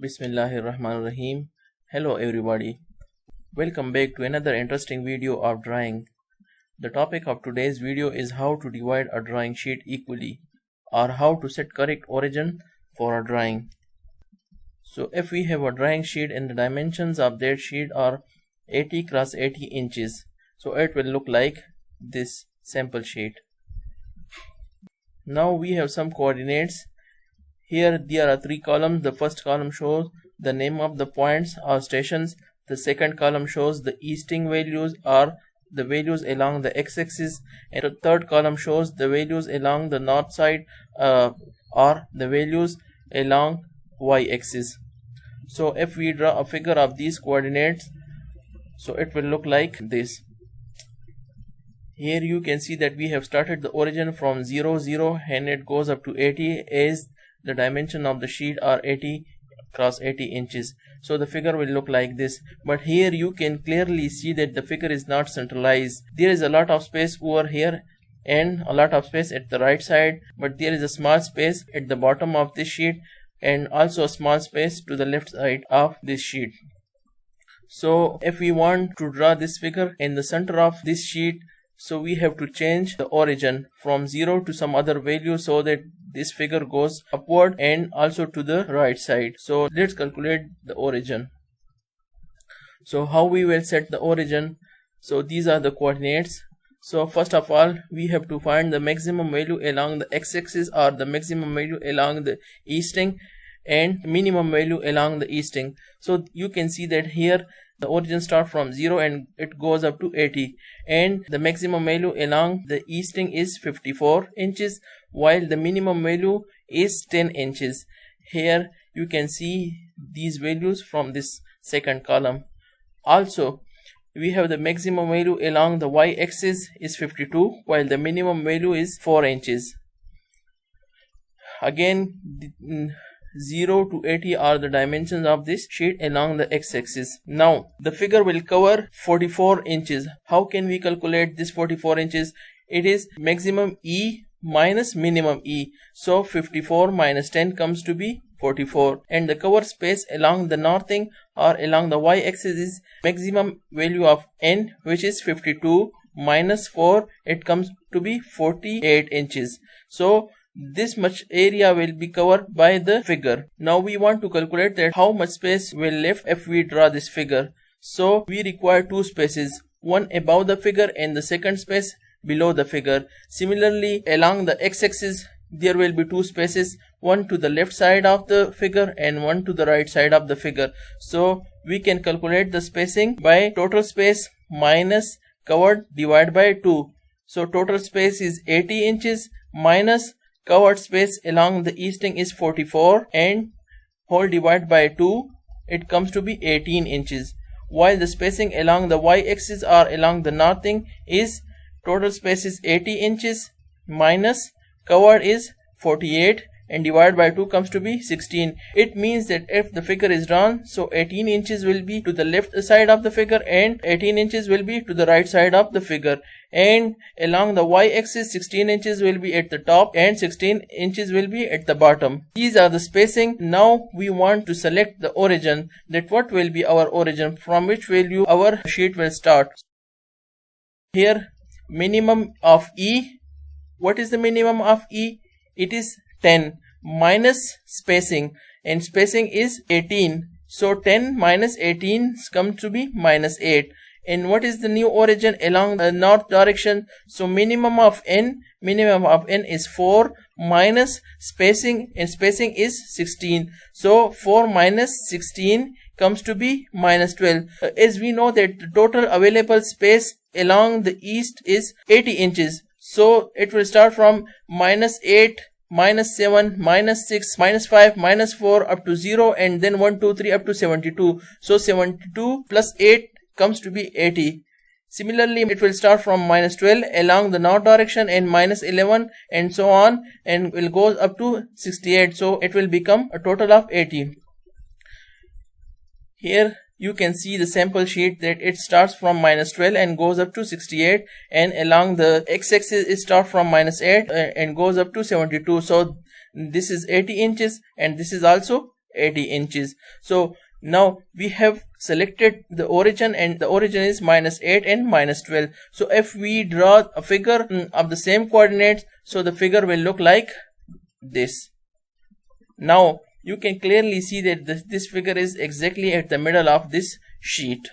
Bismillahirrahmanirrahim. Hello everybody. Welcome back to another interesting video of drawing. The topic of today's video is how to divide a drawing sheet equally, or how to set correct origin for a drawing. So if we have a drawing sheet and the dimensions of that sheet are 80 cross 80 inches, so it will look like this sample sheet. Now we have some coordinates. Here there are three columns. The first column shows the name of the points or stations. The second column shows the easting values or the values along the x-axis, and the third column shows the values along the north side or the values along y-axis. So if we draw a figure of these coordinates, so it will look like this. Here you can see that we have started the origin from 0 0 and it goes up to 80 as the dimension of the sheet are 80 cross 80 inches. So the figure will look like this. But here you can clearly see that the figure is not centralized. There is a lot of space over here and a lot of space at the right side, but there is a small space at the bottom of this sheet and also a small space to the left side of this sheet. So if we want to draw this figure in the center of this sheet, so we have to change the origin from 0 to some other value so that this figure goes upward and also to the right side. So let's calculate the origin. So how we will set the origin? So these are the coordinates. So first of all, we have to find the maximum value along the x-axis or the maximum value along the easting and minimum value along the easting. So you can see that here the origin starts from 0 and it goes up to 80, and the maximum value along the easting is 54 inches while the minimum value is 10 inches. Here you can see these values from this second column. Also we have the maximum value along the y-axis is 52 while the minimum value is 4 inches. Again, 0 to 80 are the dimensions of this sheet along the x-axis. Now the figure will cover 44 inches. How can we calculate this 44 inches? It is maximum E minus minimum E. So 54 minus 10 comes to be 44, and the cover space along the northing or along the y-axis is maximum value of N, which is 52 minus 4, it comes to be 48 inches. So this much area will be covered by the figure. Now we want to calculate that how much space will left if we draw this figure. So we require two spaces, one above the figure and the second space below the figure. Similarly, along the x-axis there will be two spaces, one to the left side of the figure and one to the right side of the figure. So we can calculate the spacing by total space minus covered divided by 2. So total space is 80 inches minus covered space along the easting is 44 and whole divided by 2, it comes to be 18 inches. While the spacing along the y-axis or along the northing is total space is 80 inches minus covered is 48 and divided by 2 comes to be 16. It means that if the figure is drawn, so 18 inches will be to the left side of the figure and 18 inches will be to the right side of the figure, and along the y-axis 16 inches will be at the top and 16 inches will be at the bottom. These are the spacing. Now we want to select the origin, that what will be our origin, from which value our sheet will start. Here minimum of E. What is the minimum of E? It is 10 minus spacing, and spacing is 18. So 10 minus 18 comes to be minus 8. And what is the new origin along the north direction? So minimum of N is 4 minus spacing, and spacing is 16. So 4 minus 16 comes to be minus 12. As we know that the total available space along the east is 80 inches. So it will start from minus 8, minus 7, minus 6, minus 5, minus 4 up to 0, and then 1, 2, 3 up to 72. So 72 plus 8 comes to be 80. Similarly, it will start from minus 12 along the north direction and minus 11 and so on, and will go up to 68. So it will become a total of 80. Here you can see the sample sheet that it starts from minus 12 and goes up to 68, and along the x-axis it starts from minus 8 and goes up to 72. So this is 80 inches and this is also 80 inches. So now we have selected the origin, and the origin is -8 and -12. So if we draw a figure of the same coordinates, so the figure will look like this. Now you can clearly see that this figure is exactly at the middle of this sheet.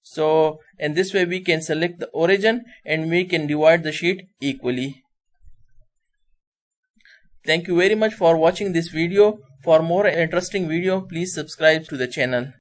So in this way we can select the origin and we can divide the sheet equally. Thank you very much for watching this video. For more interesting video, please subscribe to the channel.